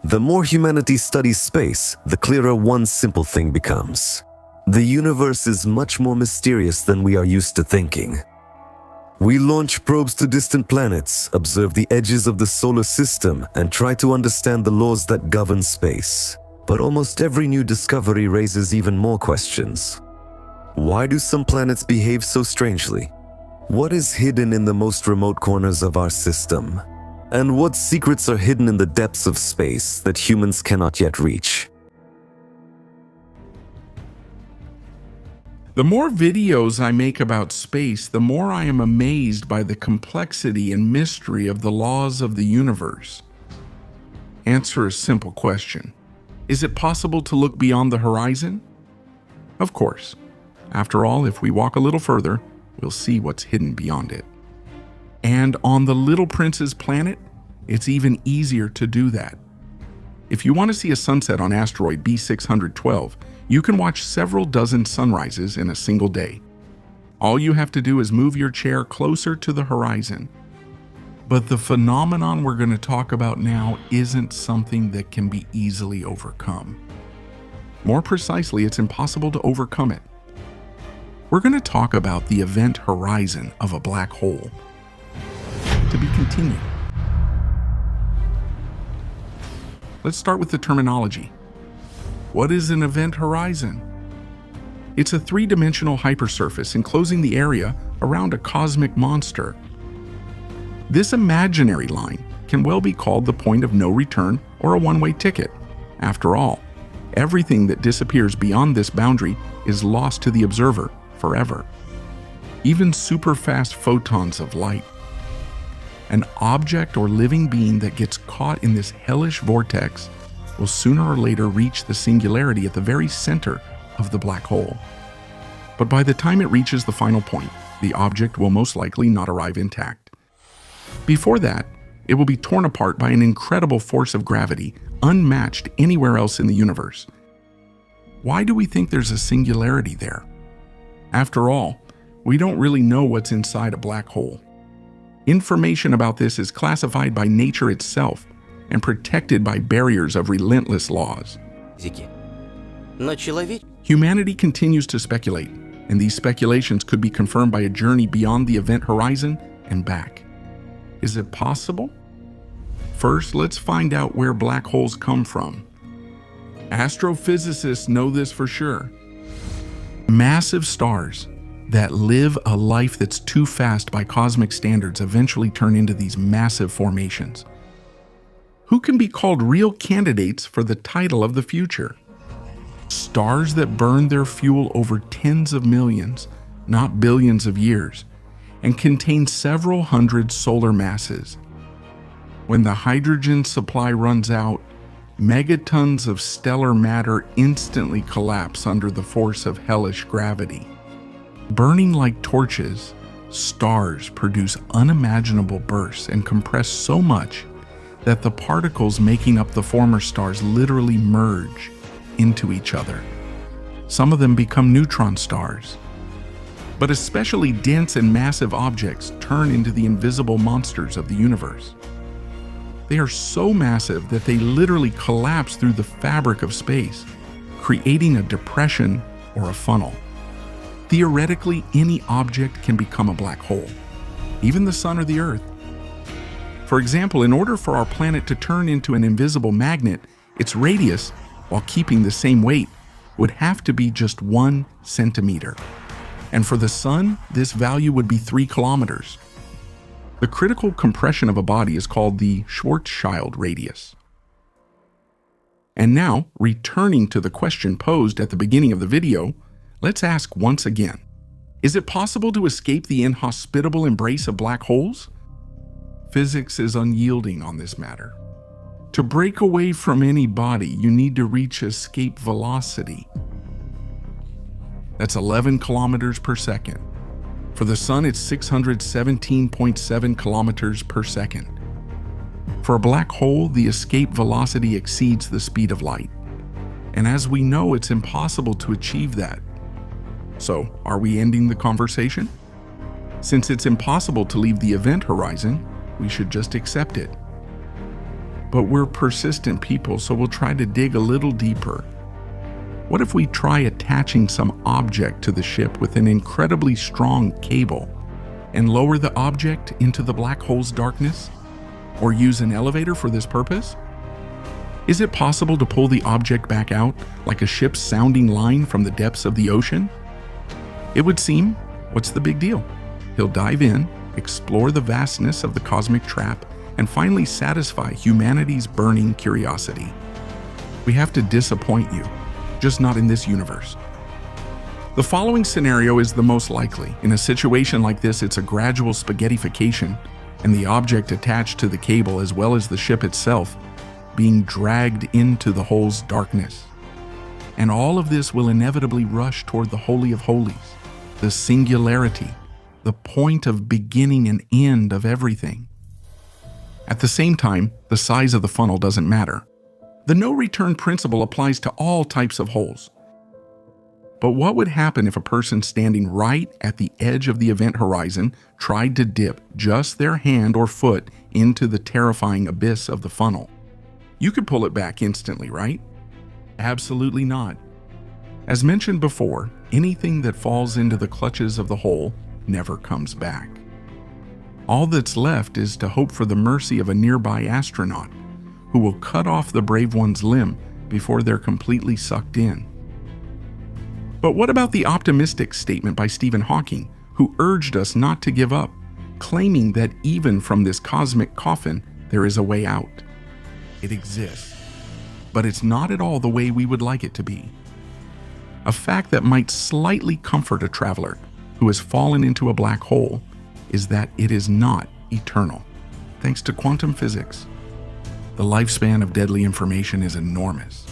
The more humanity studies space, the clearer one simple thing becomes. The universe is much more mysterious than we are used to thinking. We launch probes to distant planets, observe the edges of the solar system, and try to understand the laws that govern space. But almost every new discovery raises even more questions. Why do some planets behave so strangely? What is hidden in the most remote corners of our system? And what secrets are hidden in the depths of space that humans cannot yet reach? The more videos I make about space, the more I am amazed by the complexity and mystery of the laws of the universe. Answer a simple question. Is it possible to look beyond the horizon? Of course. After all, if we walk a little further, we'll see what's hidden beyond it. And on the Little Prince's planet, it's even easier to do that. If you want to see a sunset on asteroid B612, you can watch several dozen sunrises in a single day. All you have to do is move your chair closer to the horizon. But the phenomenon we're going to talk about now isn't something that can be easily overcome. More precisely, it's impossible to overcome it. We're going to talk about the event horizon of a black hole. To be continued. Let's start with the terminology. What is an event horizon? It's a three-dimensional hypersurface enclosing the area around a cosmic monster. This imaginary line can well be called the point of no return or a one-way ticket. After all, everything that disappears beyond this boundary is lost to the observer forever. Even super-fast photons of light. An object or living being that gets caught in this hellish vortex will sooner or later reach the singularity at the very center of the black hole. But by the time it reaches the final point, the object will most likely not arrive intact. Before that, it will be torn apart by an incredible force of gravity unmatched anywhere else in the universe. Why do we think there's a singularity there? After all, we don't really know what's inside a black hole. Information about this is classified by nature itself and protected by barriers of relentless laws. Humanity continues to speculate, and these speculations could be confirmed by a journey beyond the event horizon and back. Is it possible? First, let's find out where black holes come from. Astrophysicists know this for sure. Massive stars that live a life that's too fast by cosmic standards eventually turn into these massive formations. Who can be called real candidates for the title of the future? Stars that burn their fuel over tens of millions, not billions of years, and contain several hundred solar masses. When the hydrogen supply runs out, megatons of stellar matter instantly collapse under the force of hellish gravity. Burning like torches, stars produce unimaginable bursts and compress so much that the particles making up the former stars literally merge into each other. Some of them become neutron stars. But especially dense and massive objects turn into the invisible monsters of the universe. They are so massive that they literally collapse through the fabric of space, creating a depression or a funnel. Theoretically, any object can become a black hole, even the sun or the earth. For example, in order for our planet to turn into an invisible magnet, its radius, while keeping the same weight, would have to be just 1 centimeter. And for the sun, this value would be 3 kilometers. The critical compression of a body is called the Schwarzschild radius. And now, returning to the question posed at the beginning of the video, let's ask once again, is it possible to escape the inhospitable embrace of black holes? Physics is unyielding on this matter. To break away from any body, you need to reach escape velocity. That's 11 kilometers per second. For the sun, it's 617.7 kilometers per second. For a black hole, the escape velocity exceeds the speed of light. And as we know, it's impossible to achieve that. So, are we ending the conversation? Since it's impossible to leave the event horizon, we should just accept it. But we're persistent people, so we'll try to dig a little deeper. What if we try attaching some object to the ship with an incredibly strong cable and lower the object into the black hole's darkness? Or use an elevator for this purpose? Is it possible to pull the object back out like a ship's sounding line from the depths of the ocean? It would seem, what's the big deal? He'll dive in, explore the vastness of the cosmic trap, and finally satisfy humanity's burning curiosity. We have to disappoint you, just not in this universe. The following scenario is the most likely. In a situation like this, it's a gradual spaghettification, and the object attached to the cable as well as the ship itself being dragged into the hole's darkness. And all of this will inevitably rush toward the Holy of Holies, the singularity, the point of beginning and end of everything. At the same time, the size of the funnel doesn't matter. The no-return principle applies to all types of holes. But what would happen if a person standing right at the edge of the event horizon tried to dip just their hand or foot into the terrifying abyss of the funnel? You could pull it back instantly, right? Absolutely not. As mentioned before, anything that falls into the clutches of the hole never comes back. All that's left is to hope for the mercy of a nearby astronaut who will cut off the brave one's limb before they're completely sucked in. But what about the optimistic statement by Stephen Hawking, who urged us not to give up, claiming that even from this cosmic coffin, there is a way out? It exists, but it's not at all the way we would like it to be. A fact that might slightly comfort a traveler who has fallen into a black hole is that it is not eternal. Thanks to quantum physics, the lifespan of deadly information is enormous,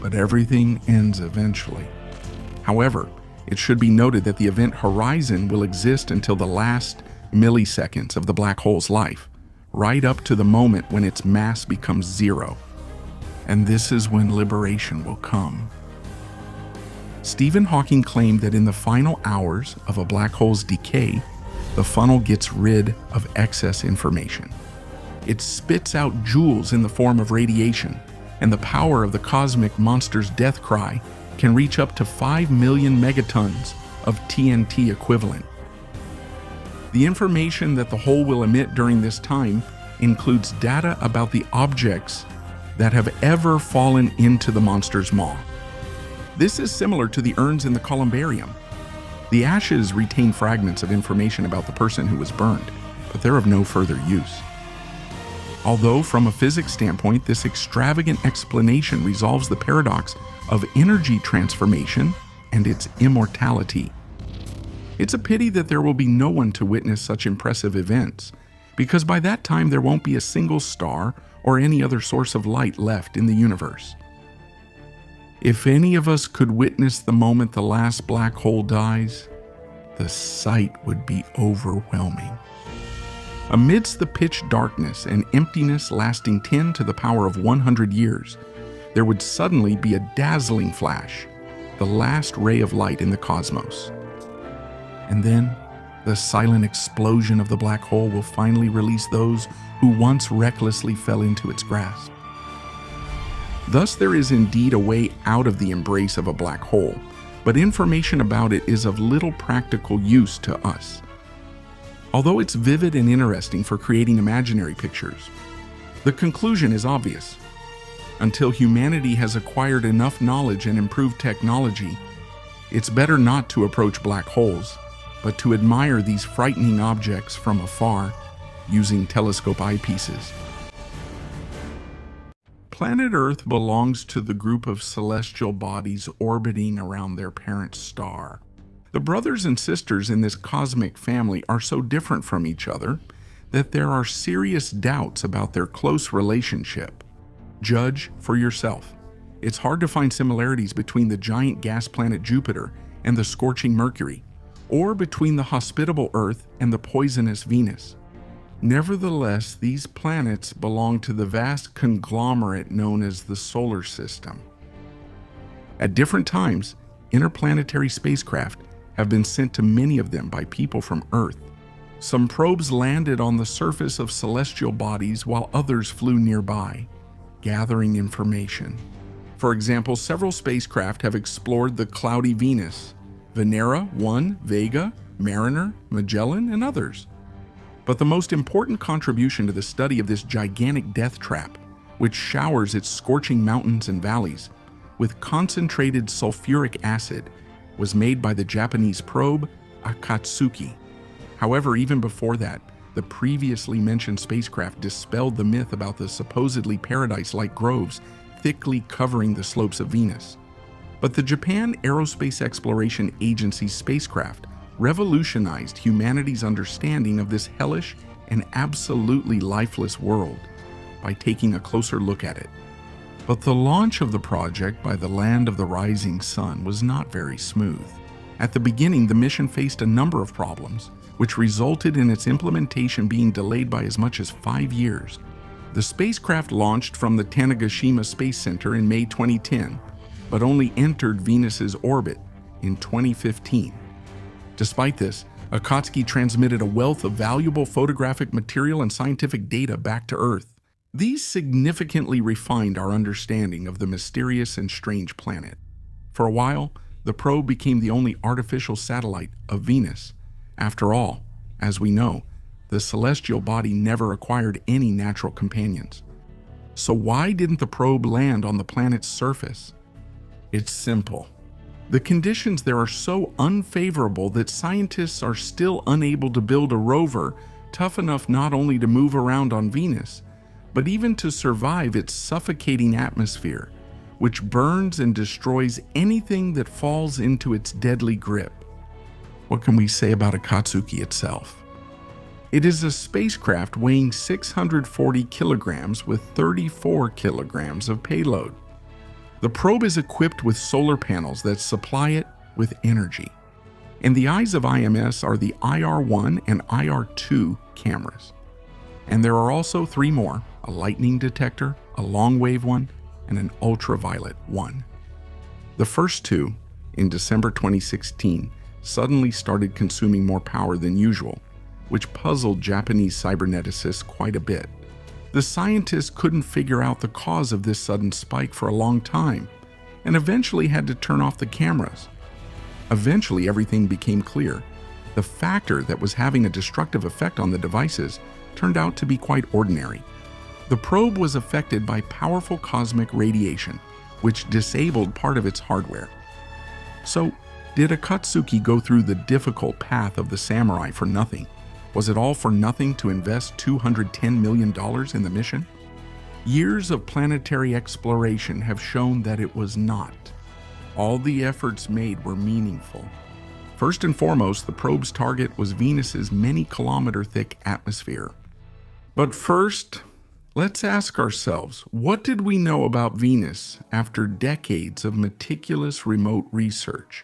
but everything ends eventually. However, it should be noted that the event horizon will exist until the last milliseconds of the black hole's life, right up to the moment when its mass becomes zero. And this is when liberation will come. Stephen Hawking claimed that in the final hours of a black hole's decay, the funnel gets rid of excess information. It spits out jewels in the form of radiation, and the power of the cosmic monster's death cry can reach up to 5 million megatons of TNT equivalent. The information that the hole will emit during this time includes data about the objects that have ever fallen into the monster's maw. This is similar to the urns in the columbarium. The ashes retain fragments of information about the person who was burned, but they're of no further use. Although from a physics standpoint, this extravagant explanation resolves the paradox of energy transformation and its immortality. It's a pity that there will be no one to witness such impressive events, because by that time there won't be a single star or any other source of light left in the universe. If any of us could witness the moment the last black hole dies, the sight would be overwhelming. Amidst the pitch darkness and emptiness lasting 10 to the power of 100 years, there would suddenly be a dazzling flash, the last ray of light in the cosmos. And then, the silent explosion of the black hole will finally release those who once recklessly fell into its grasp. Thus, there is indeed a way out of the embrace of a black hole, but information about it is of little practical use to us. Although it's vivid and interesting for creating imaginary pictures, the conclusion is obvious. Until humanity has acquired enough knowledge and improved technology, it's better not to approach black holes, but to admire these frightening objects from afar using telescope eyepieces. Planet Earth belongs to the group of celestial bodies orbiting around their parent star. The brothers and sisters in this cosmic family are so different from each other that there are serious doubts about their close relationship. Judge for yourself. It's hard to find similarities between the giant gas planet Jupiter and the scorching Mercury, or between the hospitable Earth and the poisonous Venus. Nevertheless, these planets belong to the vast conglomerate known as the solar system. At different times, interplanetary spacecraft have been sent to many of them by people from Earth. Some probes landed on the surface of celestial bodies while others flew nearby. gathering information. For example, several spacecraft have explored the cloudy Venus, Venera 1, Vega, Mariner, Magellan, and others. But the most important contribution to the study of this gigantic death trap, which showers its scorching mountains and valleys with concentrated sulfuric acid, was made by the Japanese probe Akatsuki. However, even before that, the previously mentioned spacecraft dispelled the myth about the supposedly paradise-like groves thickly covering the slopes of Venus. But the Japan Aerospace Exploration Agency spacecraft revolutionized humanity's understanding of this hellish and absolutely lifeless world by taking a closer look at it. But the launch of the project by the Land of the Rising Sun was not very smooth. At the beginning, the mission faced a number of problems, which resulted in its implementation being delayed by as much as 5 years. The spacecraft launched from the Tanegashima Space Center in May 2010, but only entered Venus's orbit in 2015. Despite this, Akatsuki transmitted a wealth of valuable photographic material and scientific data back to Earth. These significantly refined our understanding of the mysterious and strange planet. For a while, the probe became the only artificial satellite of Venus. After all, as we know, the celestial body never acquired any natural companions. So why didn't the probe land on the planet's surface? It's simple. The conditions there are so unfavorable that scientists are still unable to build a rover tough enough not only to move around on Venus, but even to survive its suffocating atmosphere, which burns and destroys anything that falls into its deadly grip. What can we say about Akatsuki itself? It is a spacecraft weighing 640 kilograms with 34 kilograms of payload. The probe is equipped with solar panels that supply it with energy. And the eyes of IMS are the IR-1 and IR-2 cameras. And there are also 3 more, a lightning detector, a long-wave one, and an ultraviolet one. The first 2, in December 2016, suddenly started consuming more power than usual, which puzzled Japanese cyberneticists quite a bit. The scientists couldn't figure out the cause of this sudden spike for a long time, and eventually had to turn off the cameras. Eventually, everything became clear. The factor that was having a destructive effect on the devices turned out to be quite ordinary. The probe was affected by powerful cosmic radiation, which disabled part of its hardware. So, did Akatsuki go through the difficult path of the samurai for nothing? Was it all for nothing to invest $210 million in the mission? Years of planetary exploration have shown that it was not. All the efforts made were meaningful. First and foremost, the probe's target was Venus's many-kilometer-thick atmosphere. But first, let's ask ourselves, what did we know about Venus after decades of meticulous remote research?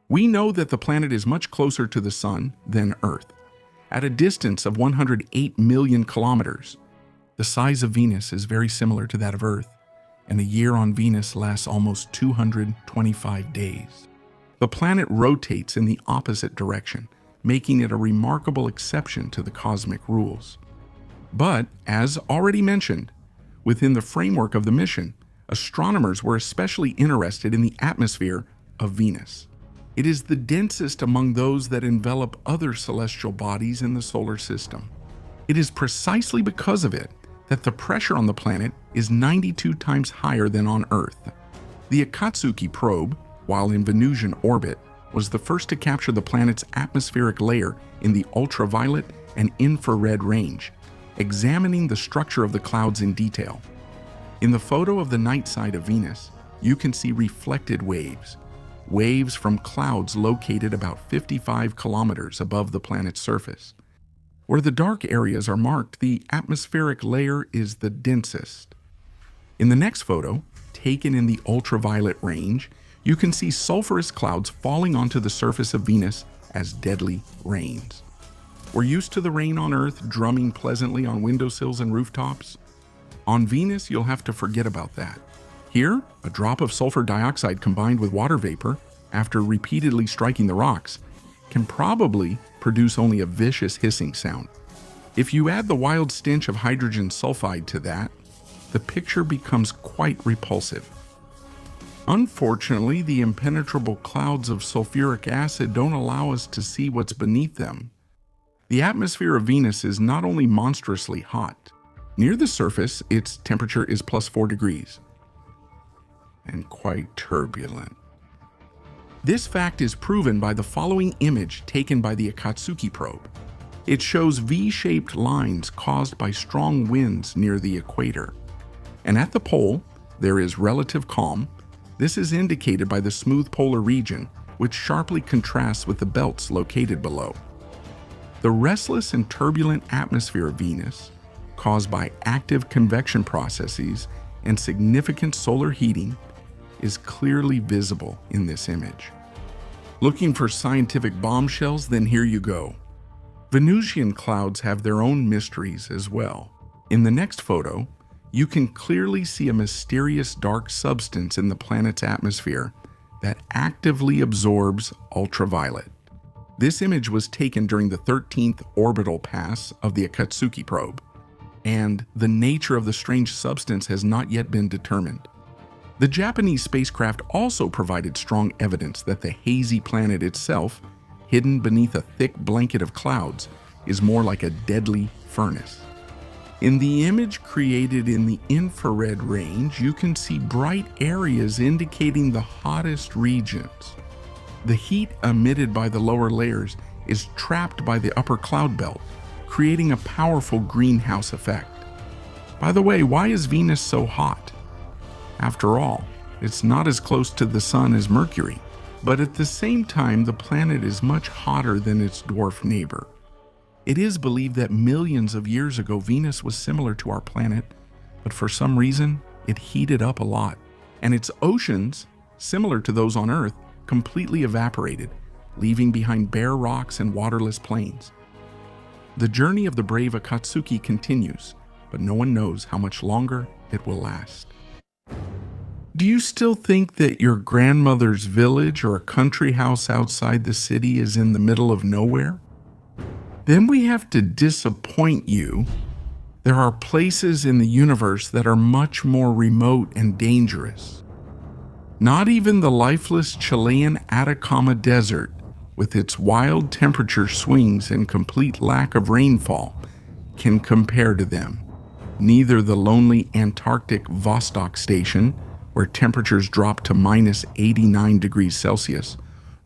We know that the planet is much closer to the Sun than Earth, at a distance of 108 million kilometers. The size of Venus is very similar to that of Earth, and a year on Venus lasts almost 225 days. The planet rotates in the opposite direction, making it a remarkable exception to the cosmic rules. But, as already mentioned, within the framework of the mission, astronomers were especially interested in the atmosphere of Venus. It is the densest among those that envelop other celestial bodies in the solar system. It is precisely because of it that the pressure on the planet is 92 times higher than on Earth. The Akatsuki probe, while in Venusian orbit, was the first to capture the planet's atmospheric layer in the ultraviolet and infrared range, examining the structure of the clouds in detail. In the photo of the night side of Venus, you can see reflected waves from clouds located about 55 kilometers above the planet's surface. Where the dark areas are marked, the atmospheric layer is the densest. In the next photo, taken in the ultraviolet range, you can see sulfurous clouds falling onto the surface of Venus as deadly rains. We're used to the rain on Earth drumming pleasantly on windowsills and rooftops. On Venus, you'll have to forget about that. Here, a drop of sulfur dioxide combined with water vapor, after repeatedly striking the rocks, can probably produce only a vicious hissing sound. If you add the wild stench of hydrogen sulfide to that, the picture becomes quite repulsive. Unfortunately, the impenetrable clouds of sulfuric acid don't allow us to see what's beneath them. The atmosphere of Venus is not only monstrously hot. Near the surface, its temperature is +4 degrees, and quite turbulent. This fact is proven by the following image taken by the Akatsuki probe. It shows V-shaped lines caused by strong winds near the equator. And at the pole, there is relative calm. This is indicated by the smooth polar region, which sharply contrasts with the belts located below. The restless and turbulent atmosphere of Venus, caused by active convection processes and significant solar heating, is clearly visible in this image. Looking for scientific bombshells? Then here you go. Venusian clouds have their own mysteries as well. In the next photo, you can clearly see a mysterious dark substance in the planet's atmosphere that actively absorbs ultraviolet. This image was taken during the 13th orbital pass of the Akatsuki probe, and the nature of the strange substance has not yet been determined. The Japanese spacecraft also provided strong evidence that the hazy planet itself, hidden beneath a thick blanket of clouds, is more like a deadly furnace. In the image created in the infrared range, you can see bright areas indicating the hottest regions. The heat emitted by the lower layers is trapped by the upper cloud belt, creating a powerful greenhouse effect. By the way, why is Venus so hot? After all, it's not as close to the Sun as Mercury, but at the same time, the planet is much hotter than its dwarf neighbor. It is believed that millions of years ago, Venus was similar to our planet, but for some reason, it heated up a lot, and its oceans, similar to those on Earth, completely evaporated, leaving behind bare rocks and waterless plains. The journey of the brave Akatsuki continues, but no one knows how much longer it will last. Do you still think that your grandmother's village or a country house outside the city is in the middle of nowhere? Then we have to disappoint you. There are places in the universe that are much more remote and dangerous. Not even the lifeless Chilean Atacama Desert, with its wild temperature swings and complete lack of rainfall, can compare to them. Neither the lonely Antarctic Vostok Station, where temperatures drop to -89 degrees Celsius,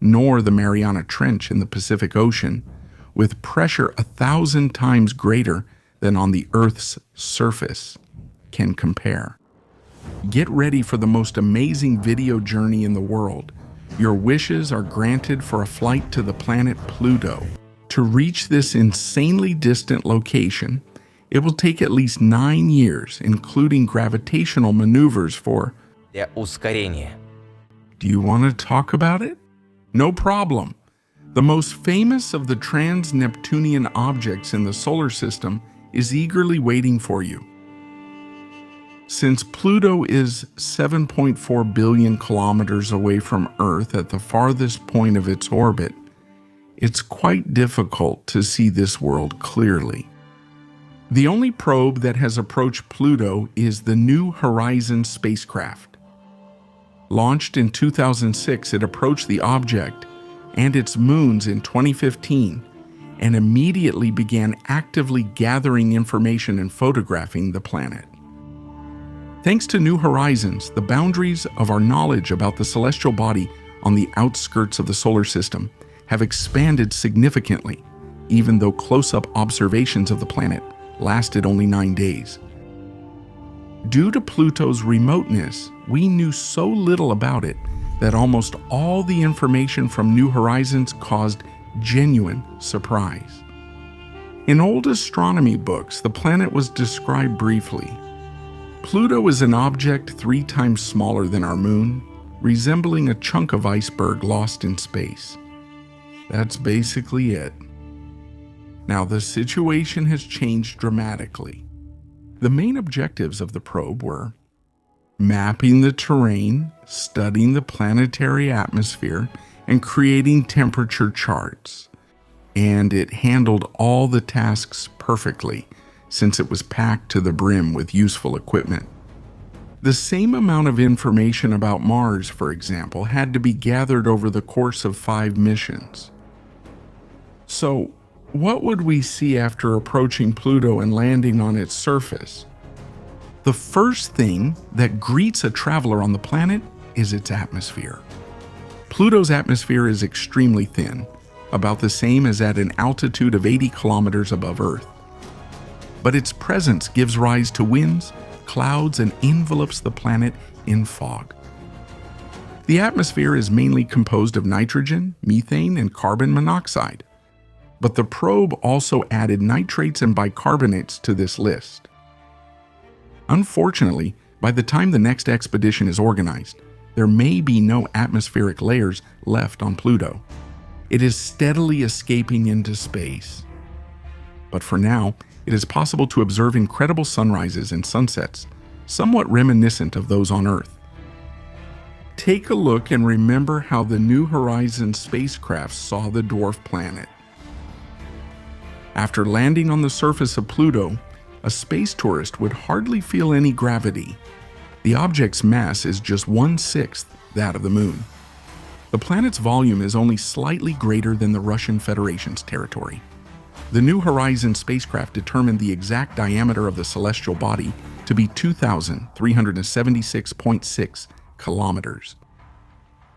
nor the Mariana Trench in the Pacific Ocean, with pressure 1,000 times greater than on the Earth's surface, can compare. Get ready for the most amazing video journey in the world. Your wishes are granted for a flight to the planet Pluto. To reach this insanely distant location, it will take at least 9 years, including gravitational maneuvers for для ускорения. Do you want to talk about it? No problem. The most famous of the trans-Neptunian objects in the solar system is eagerly waiting for you. Since Pluto is 7.4 billion kilometers away from Earth at the farthest point of its orbit, it's quite difficult to see this world clearly. The only probe that has approached Pluto is the New Horizons spacecraft. Launched in 2006, it approached the object and its moons in 2015 and immediately began actively gathering information and photographing the planet. Thanks to New Horizons, the boundaries of our knowledge about the celestial body on the outskirts of the solar system have expanded significantly, even though close-up observations of the planet lasted only 9 days. Due to Pluto's remoteness, we knew so little about it that almost all the information from New Horizons caused genuine surprise. In old astronomy books, the planet was described briefly. Pluto is an object 3 times smaller than our moon, resembling a chunk of iceberg lost in space. That's basically it. Now, the situation has changed dramatically. The main objectives of the probe were mapping the terrain, studying the planetary atmosphere, and creating temperature charts. And it handled all the tasks perfectly, since it was packed to the brim with useful equipment. The same amount of information about Mars, for example, had to be gathered over the course of 5 missions. So, what would we see after approaching Pluto and landing on its surface? The first thing that greets a traveler on the planet is its atmosphere. Pluto's atmosphere is extremely thin, about the same as at an altitude of 80 kilometers above Earth. But its presence gives rise to winds, clouds, and envelops the planet in fog. The atmosphere is mainly composed of nitrogen, methane, and carbon monoxide. But the probe also added nitrates and bicarbonates to this list. Unfortunately, by the time the next expedition is organized, there may be no atmospheric layers left on Pluto. It is steadily escaping into space. But for now, it is possible to observe incredible sunrises and sunsets, somewhat reminiscent of those on Earth. Take a look and remember how the New Horizons spacecraft saw the dwarf planet. After landing on the surface of Pluto, a space tourist would hardly feel any gravity. The object's mass is just 1/6 that of the Moon. The planet's volume is only slightly greater than the Russian Federation's territory. The New Horizons spacecraft determined the exact diameter of the celestial body to be 2,376.6 kilometers.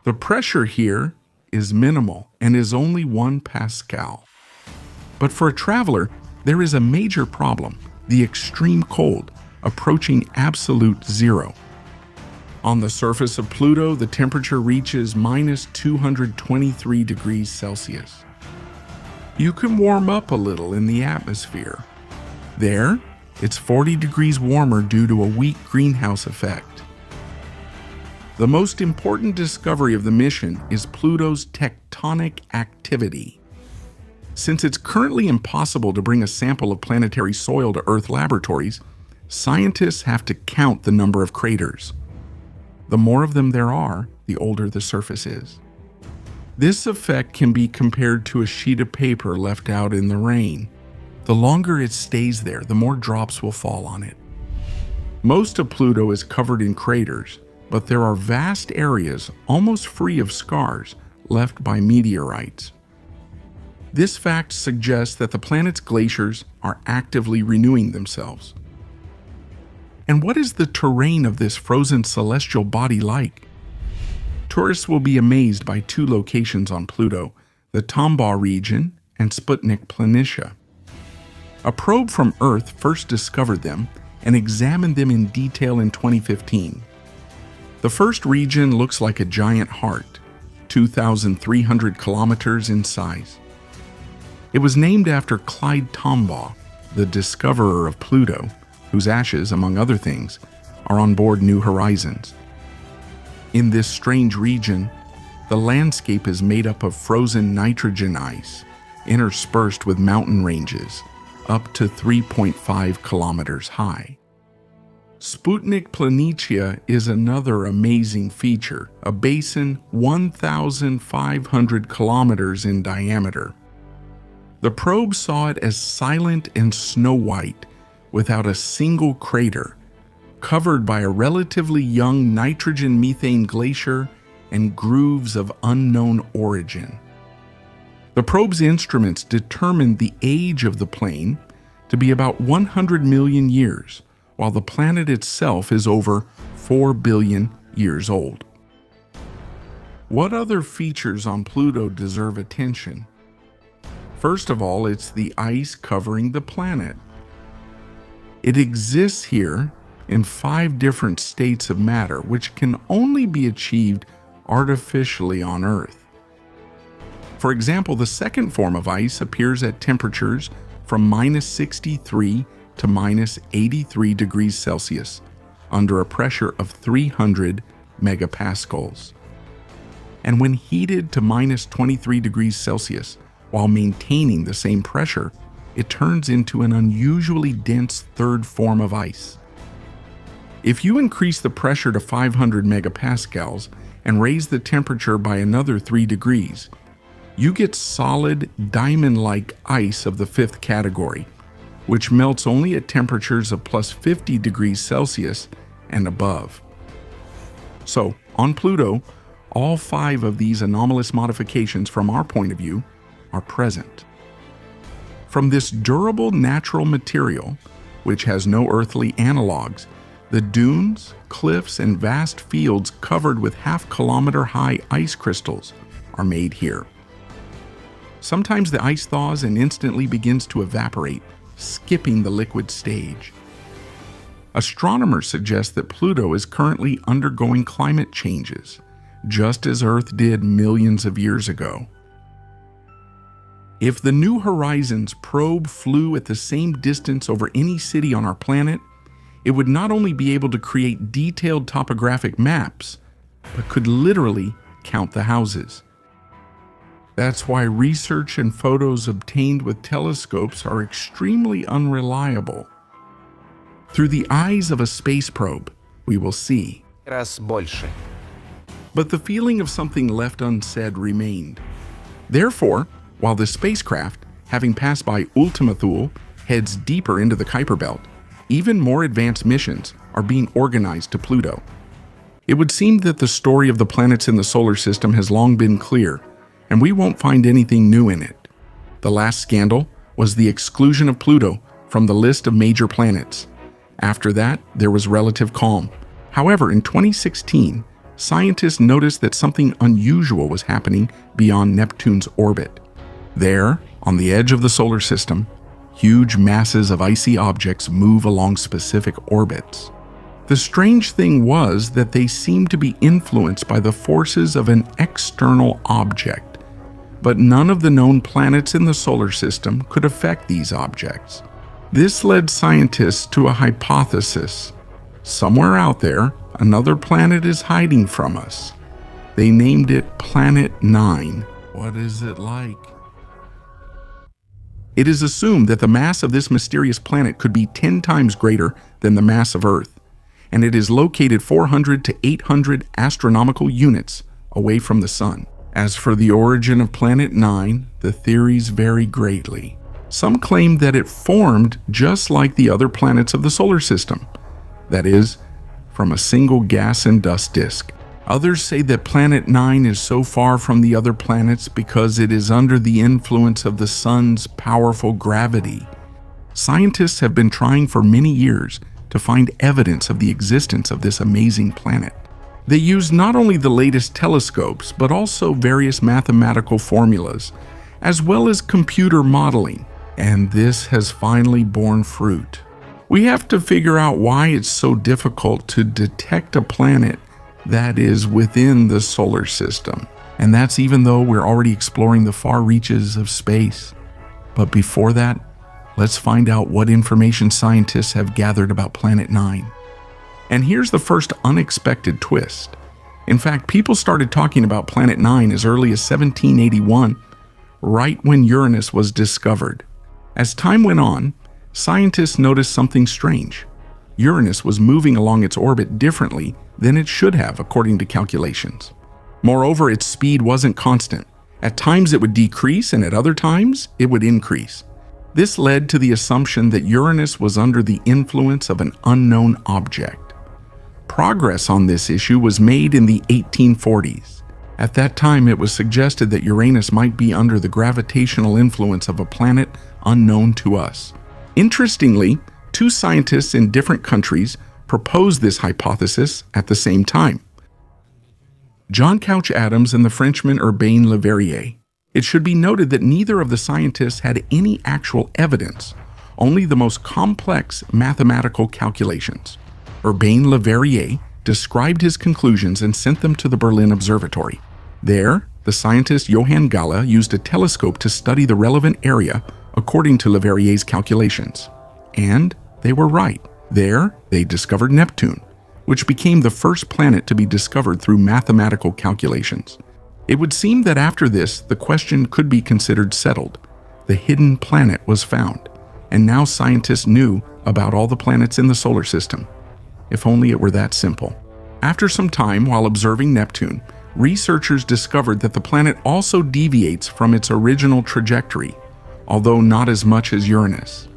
The pressure here is minimal and is only 1 pascal. But for a traveler, there is a major problem: the extreme cold, approaching absolute zero. On the surface of Pluto, the temperature reaches minus 223 degrees Celsius. You can warm up a little in the atmosphere. There, it's 40 degrees warmer due to a weak greenhouse effect. The most important discovery of the mission is Pluto's tectonic activity. Since it's currently impossible to bring a sample of planetary soil to Earth laboratories, scientists have to count the number of craters. The more of them there are, the older the surface is. This effect can be compared to a sheet of paper left out in the rain. The longer it stays there, the more drops will fall on it. Most of Pluto is covered in craters, but there are vast areas almost free of scars left by meteorites. This fact suggests that the planet's glaciers are actively renewing themselves. And what is the terrain of this frozen celestial body like? Tourists will be amazed by 2 locations on Pluto, the Tombaugh region and Sputnik Planitia. A probe from Earth first discovered them and examined them in detail in 2015. The first region looks like a giant heart, 2,300 kilometers in size. It was named after Clyde Tombaugh, the discoverer of Pluto, whose ashes, among other things, are on board New Horizons. In this strange region, the landscape is made up of frozen nitrogen ice, interspersed with mountain ranges, up to 3.5 kilometers high. Sputnik Planitia is another amazing feature, a basin 1,500 kilometers in diameter. The probe saw it as silent and snow-white, without a single crater, covered by a relatively young nitrogen-methane glacier and grooves of unknown origin. The probe's instruments determined the age of the plain to be about 100 million years, while the planet itself is over 4 billion years old. What other features on Pluto deserve attention? First of all, it's the ice covering the planet. It exists here in 5 different states of matter, which can only be achieved artificially on Earth. For example, the second form of ice appears at temperatures from minus 63 to minus 83 degrees Celsius, under a pressure of 300 megapascals. And when heated to minus 23 degrees Celsius, while maintaining the same pressure, it turns into an unusually dense third form of ice. If you increase the pressure to 500 megapascals and raise the temperature by another 3 degrees, you get solid, diamond-like ice of the 5th category, which melts only at temperatures of plus 50 degrees Celsius and above. So, on Pluto, all 5 of these anomalous modifications from our point of view are present. From this durable natural material, which has no earthly analogs, the dunes, cliffs, and vast fields covered with half-kilometer-high ice crystals are made here. Sometimes the ice thaws and instantly begins to evaporate, skipping the liquid stage. Astronomers suggest that Pluto is currently undergoing climate changes, just as Earth did millions of years ago. If the New Horizons probe flew at the same distance over any city on our planet, it would not only be able to create detailed topographic maps, but could literally count the houses. That's why research and photos obtained with telescopes are extremely unreliable. Through the eyes of a space probe, we will see. Раз больше. But the feeling of something left unsaid remained. Therefore, while the spacecraft, having passed by Ultima Thule, heads deeper into the Kuiper Belt, even more advanced missions are being organized to Pluto. It would seem that the story of the planets in the solar system has long been clear, and we won't find anything new in it. The last scandal was the exclusion of Pluto from the list of major planets. After that, there was relative calm. However, in 2016, scientists noticed that something unusual was happening beyond Neptune's orbit. There, on the edge of the solar system, huge masses of icy objects move along specific orbits. The strange thing was that they seemed to be influenced by the forces of an external object, but none of the known planets in the solar system could affect these objects. This led scientists to a hypothesis. Somewhere out there, another planet is hiding from us. They named it Planet 9. What is it like? It is assumed that the mass of this mysterious planet could be 10 times greater than the mass of Earth, and it is located 400 to 800 astronomical units away from the Sun. As for the origin of Planet 9, the theories vary greatly. Some claim that it formed just like the other planets of the solar system, that is, from a single gas and dust disk. Others say that Planet 9 is so far from the other planets because it is under the influence of the Sun's powerful gravity. Scientists have been trying for many years to find evidence of the existence of this amazing planet. They use not only the latest telescopes, but also various mathematical formulas, as well as computer modeling, and this has finally borne fruit. We have to figure out why it's so difficult to detect a planet that is within the solar system. And that's even though we're already exploring the far reaches of space. But before that, let's find out what information scientists have gathered about Planet 9. And here's the first unexpected twist. In fact, people started talking about Planet 9 as early as 1781, right when Uranus was discovered. As time went on, scientists noticed something strange. Uranus was moving along its orbit differently than it should have, according to calculations. Moreover, its speed wasn't constant. At times it would decrease, and at other times it would increase. This led to the assumption that Uranus was under the influence of an unknown object. Progress on this issue was made in the 1840s. At that time, it was suggested that Uranus might be under the gravitational influence of a planet unknown to us. Interestingly, 2 scientists in different countries proposed this hypothesis at the same time. John Couch Adams and the Frenchman Urbain Le Verrier. It should be noted that neither of the scientists had any actual evidence, only the most complex mathematical calculations. Urbain Le Verrier described his conclusions and sent them to the Berlin Observatory. There, the scientist Johann Galle used a telescope to study the relevant area according to Le Verrier's calculations. And they were right. There, they discovered Neptune, which became the first planet to be discovered through mathematical calculations. It would seem that after this, the question could be considered settled. The hidden planet was found, and now scientists knew about all the planets in the solar system. If only it were that simple. After some time, while observing Neptune, researchers discovered that the planet also deviates from its original trajectory, although not as much as Uranus.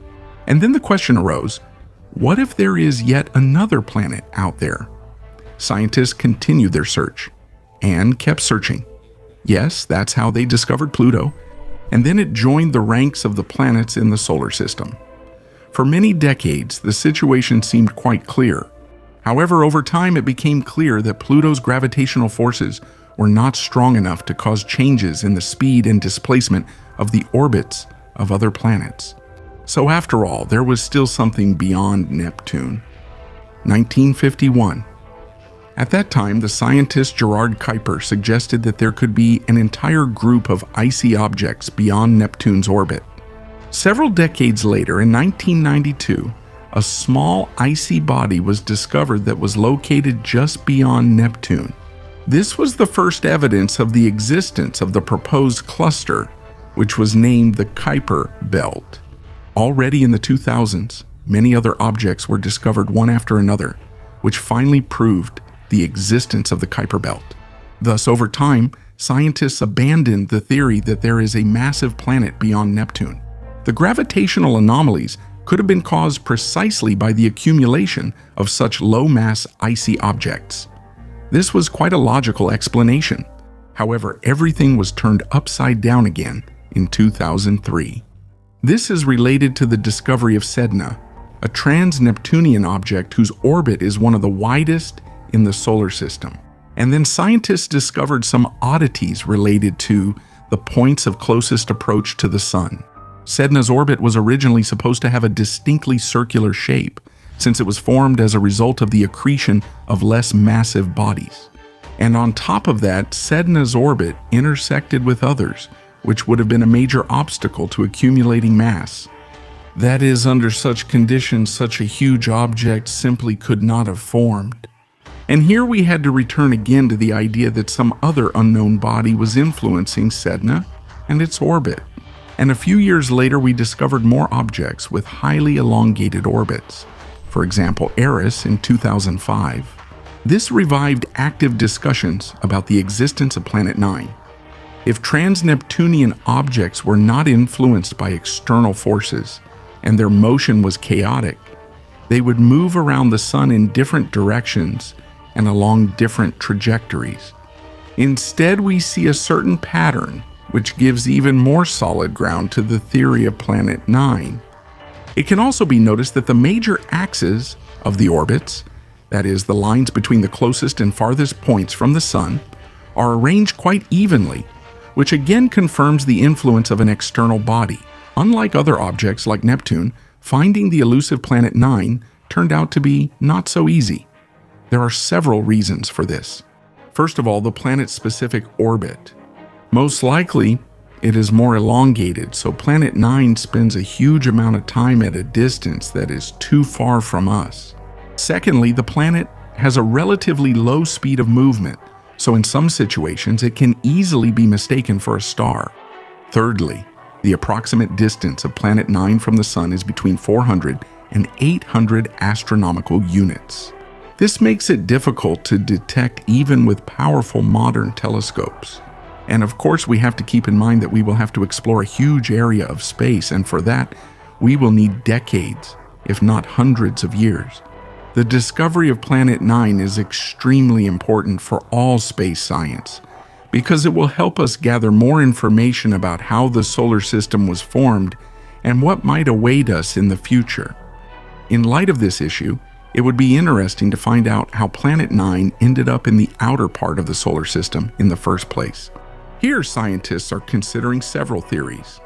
And then the question arose, what if there is yet another planet out there? Scientists continued their search and kept searching. Yes, that's how they discovered Pluto, and then it joined the ranks of the planets in the solar system. For many decades, the situation seemed quite clear. However, over time it became clear that Pluto's gravitational forces were not strong enough to cause changes in the speed and displacement of the orbits of other planets. So after all, there was still something beyond Neptune. 1951. At that time, the scientist Gerard Kuiper suggested that there could be an entire group of icy objects beyond Neptune's orbit. Several decades later, in 1992, a small icy body was discovered that was located just beyond Neptune. This was the first evidence of the existence of the proposed cluster, which was named the Kuiper Belt. Already in the 2000s, many other objects were discovered one after another, which finally proved the existence of the Kuiper Belt. Thus, over time, scientists abandoned the theory that there is a massive planet beyond Neptune. The gravitational anomalies could have been caused precisely by the accumulation of such low-mass icy objects. This was quite a logical explanation. However, everything was turned upside down again in 2003. This is related to the discovery of Sedna, a trans-Neptunian object whose orbit is one of the widest in the solar system. And then scientists discovered some oddities related to the points of closest approach to the Sun. Sedna's orbit was originally supposed to have a distinctly circular shape, since it was formed as a result of the accretion of less massive bodies. And on top of that, Sedna's orbit intersected with others, which would have been a major obstacle to accumulating mass. That is, under such conditions, such a huge object simply could not have formed. And here we had to return again to the idea that some other unknown body was influencing Sedna and its orbit. And a few years later, we discovered more objects with highly elongated orbits. For example, Eris in 2005. This revived active discussions about the existence of Planet 9. If trans-Neptunian objects were not influenced by external forces and their motion was chaotic, they would move around the Sun in different directions and along different trajectories. Instead, we see a certain pattern which gives even more solid ground to the theory of Planet 9. It can also be noticed that the major axes of the orbits, that is, the lines between the closest and farthest points from the Sun, are arranged quite evenly, which again confirms the influence of an external body. Unlike other objects like Neptune, finding the elusive Planet 9 turned out to be not so easy. There are several reasons for this. First of all, the planet's specific orbit. Most likely, it is more elongated, so Planet 9 spends a huge amount of time at a distance that is too far from us. Secondly, the planet has a relatively low speed of movement, so in some situations it can easily be mistaken for a star. Thirdly, the approximate distance of Planet 9 from the Sun is between 400 and 800 astronomical units. This makes it difficult to detect even with powerful modern telescopes. And of course, we have to keep in mind that we will have to explore a huge area of space, and for that, we will need decades, if not hundreds of years. The discovery of Planet 9 is extremely important for all space science, because it will help us gather more information about how the solar system was formed and what might await us in the future. In light of this issue, it would be interesting to find out how Planet 9 ended up in the outer part of the solar system in the first place. Here, scientists are considering several theories.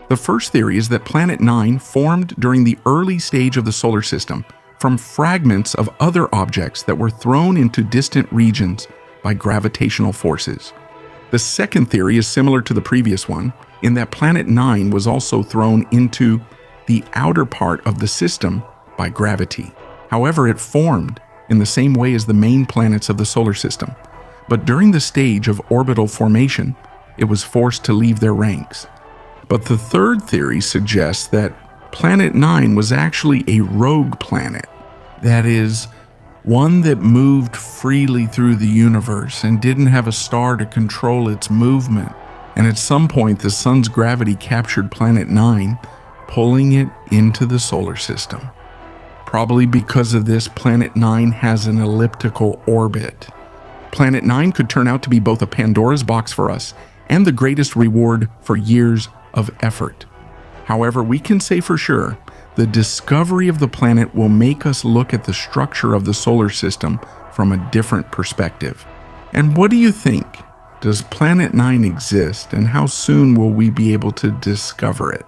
The first theory is that Planet 9 formed during the early stage of the solar system from fragments of other objects that were thrown into distant regions by gravitational forces. The second theory is similar to the previous one, in that Planet 9 was also thrown into the outer part of the system by gravity. However, it formed in the same way as the main planets of the solar system, but during the stage of orbital formation, it was forced to leave their ranks. But the third theory suggests that Planet 9 was actually a rogue planet, that is, one that moved freely through the universe and didn't have a star to control its movement. And at some point, the Sun's gravity captured Planet 9, pulling it into the solar system. Probably because of this, Planet 9 has an elliptical orbit. Planet 9 could turn out to be both a Pandora's box for us and the greatest reward for years of effort. However, we can say for sure, the discovery of the planet will make us look at the structure of the solar system from a different perspective. And what do you think? Does Planet 9 exist, and how soon will we be able to discover it?